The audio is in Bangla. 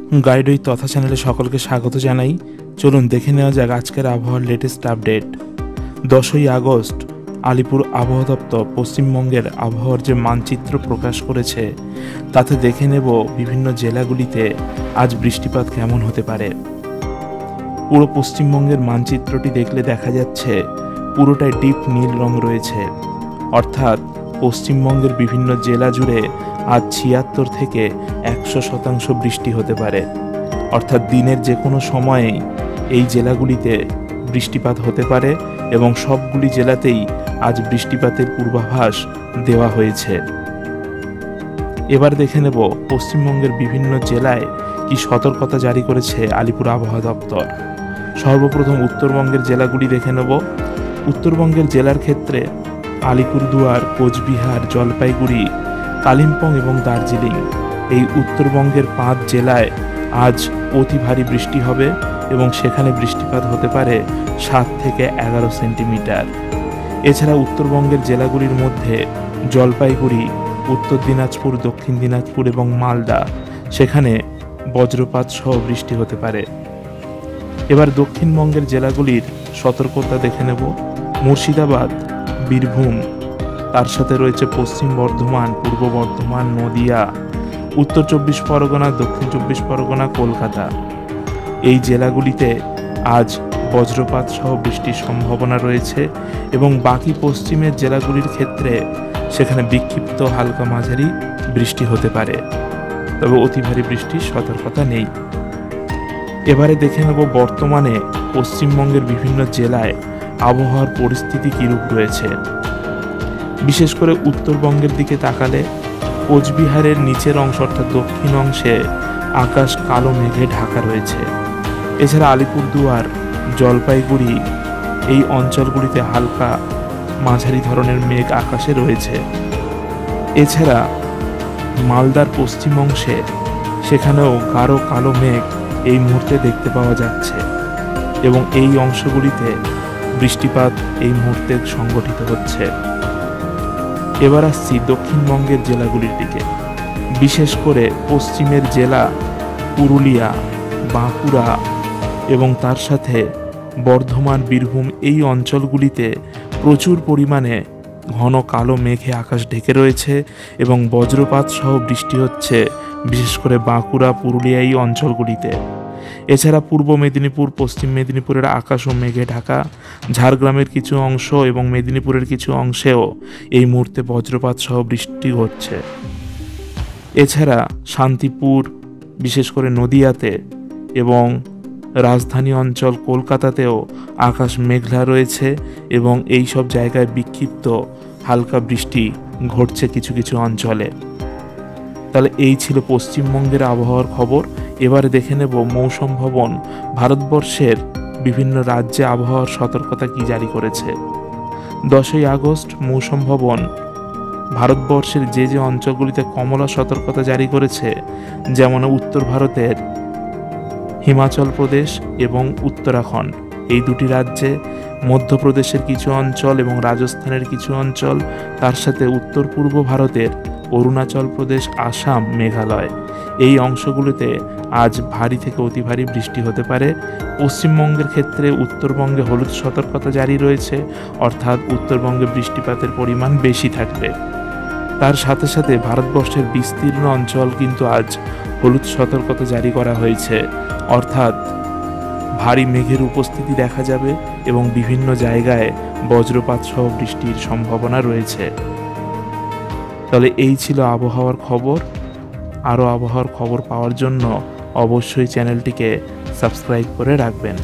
গাইড উইথ তথা চ্যানেলে সকলকে স্বাগত জানাই। চলুন দেখে নেওয়া যাক আজকের আবহাওয়ার লেটেস্ট আপডেট। 10ই আগস্ট আলিপুর আবহাওয়া দপ্তর পশ্চিমবঙ্গের আবহাওয়ার যে মানচিত্র প্রকাশ করেছে তাতে দেখে নেব বিভিন্ন জেলাগুলিতে আজ বৃষ্টিপাত কেমন হতে পারে। পুরো পশ্চিমবঙ্গের মানচিত্রটি দেখলে দেখা যাচ্ছে পুরোটাই ডিপ নীল রং রয়েছে, অর্থাৎ পশ্চিমবঙ্গের বিভিন্ন জেলা জুড়ে আজ 76 থেকে 100% বৃষ্টি হতে পারে। অর্থাৎ দিনের যে কোনো সময়েই এই জেলাগুলিতে বৃষ্টিপাত হতে পারে এবং সবগুলি জেলাতেই আজ বৃষ্টিপাতের পূর্বাভাস দেওয়া হয়েছে। এবার দেখে নেব পশ্চিমবঙ্গের বিভিন্ন জেলায় কি সতর্কতা জারি করেছে আলিপুর আবহাওয়া দপ্তর। সর্বপ্রথম উত্তরবঙ্গের জেলাগুলি দেখে নেব। উত্তরবঙ্গের জেলার ক্ষেত্রে আলিপুরদুয়ার, কোচবিহার, জলপাইগুড়ি, কালিম্পং এবং দার্জিলিং এই উত্তরবঙ্গের 5 জেলায় আজ অতি ভারী বৃষ্টি হবে এবং সেখানে বৃষ্টিপাত হতে পারে 7 থেকে 11 সেন্টিমিটার। এছাড়া উত্তরবঙ্গের জেলাগুলির মধ্যে জলপাইগুড়ি, উত্তর দিনাজপুর, দক্ষিণ দিনাজপুর এবং মালদা সেখানে বজ্রপাত সহ বৃষ্টি হতে পারে। এবার দক্ষিণবঙ্গের জেলাগুলির সতর্কতা দেখে নেব। মুর্শিদাবাদ, বীরভূম, তার সাথে রয়েছে পশ্চিম বর্ধমান, পূর্ব বর্ধমান, নদিয়া, উত্তর 24 পরগনা, দক্ষিণ 24 পরগনা, কলকাতা এই জেলাগুলিতে আজ বজ্রপাত সহ বৃষ্টির সম্ভাবনা রয়েছে এবং বাকি পশ্চিমের জেলাগুলির ক্ষেত্রে সেখানে বিক্ষিপ্ত হালকা মাঝারি বৃষ্টি হতে পারে, তবে অতি ভারী বৃষ্টির সতর্কতা নেই। এবারে দেখে নেব বর্তমানে পশ্চিমবঙ্গের বিভিন্ন জেলায় আবহাওয়ার পরিস্থিতি কীরূপ রয়েছে। বিশেষ করে উত্তরবঙ্গের দিকে তাকালে কোচবিহারের নিচের অংশ অর্থাৎ দক্ষিণ অংশে আকাশ কালো মেঘে ঢাকা রয়েছে। এছাড়া আলিপুরদুয়ার, জলপাইগুড়ি এই অঞ্চলগুলিতে হালকা মাঝারি ধরনের মেঘ আকাশে রয়েছে। এছাড়া মালদার পশ্চিম অংশে সেখানেও গাঢ় কালো মেঘ এই মুহূর্তে দেখতে পাওয়া যাচ্ছে এবং এই অংশগুলিতে বৃষ্টিপাত এই মুহূর্তে সংঘটিত হচ্ছে। এবার আসছি দক্ষিণবঙ্গের জেলাগুলির দিকে। বিশেষ করে পশ্চিমের জেলা পুরুলিয়া, বাঁকুড়া এবং তার সাথে বর্ধমান, বীরভূম এই অঞ্চলগুলিতে প্রচুর পরিমাণে ঘন কালো মেঘে আকাশ ঢেকে রয়েছে এবং বজ্রপাত সহ বৃষ্টি হচ্ছে বিশেষ করে বাঁকুড়া, পুরুলিয়া এই অঞ্চলগুলিতে। এছাড়া পূর্ব মেদিনীপুর, পশ্চিম মেদিনীপুরের আকাশও মেঘে ঢাকা, ঝাড়গ্রামের কিছু অংশ এবং মেদিনীপুরের কিছু অংশেও এই মুহূর্তে বজ্রপাত সহ বৃষ্টি হচ্ছে। এছাড়া শান্তিপুর, বিশেষ করে নদিয়াতে এবং রাজধানী অঞ্চল কলকাতাতেও আকাশ মেঘলা রয়েছে এবং এই সব জায়গায় বিক্ষিপ্ত হালকা বৃষ্টি ঘটছে কিছু কিছু অঞ্চলে। তাহলে এই ছিল পশ্চিমবঙ্গের আবহাওয়ার খবর। এবারে দেখে নেব মৌসুম ভবন ভারতবর্ষের বিভিন্ন রাজ্যে আবহাওয়ার সতর্কতা কি জারি করেছে। 10ই আগস্ট মৌসুম ভবন ভারতবর্ষের যে যে অঞ্চলগুলিতে কমলা সতর্কতা জারি করেছে, যেমন উত্তর ভারতের হিমাচল প্রদেশ এবং উত্তরাখণ্ড এই দুটি রাজ্যে, মধ্যপ্রদেশের কিছু অঞ্চল এবং রাজস্থানের কিছু অঞ্চল, তার সাথে উত্তর পূর্ব ভারতের অরুণাচল প্রদেশ, আসাম, মেঘালয় এই অংশগুলিতে আজ ভারী থেকে অতি ভারী বৃষ্টি হতে পারে। পশ্চিমবঙ্গের ক্ষেত্রে উত্তরবঙ্গে হলুদ সতর্কতা জারি রয়েছে, অর্থাৎ উত্তরবঙ্গে বৃষ্টিপাতের পরিমাণ বেশি থাকবে। তার সাথে সাথে ভারতবর্ষের বিস্তীর্ণ অঞ্চল কিন্তু আজ হলুদ সতর্কতা জারি করা হয়েছে, অর্থাৎ ভারী মেঘের উপস্থিতি দেখা যাবে এবং বিভিন্ন জায়গায় বজ্রপাত সহ বৃষ্টির সম্ভাবনা রয়েছে। তাহলে এই ছিল আবহাওয়ার খবর। আরও আবহাওয়ার খবর পাওয়ার জন্য অবশ্যই চ্যানেলটিকে সাবস্ক্রাইব করে রাখবেন।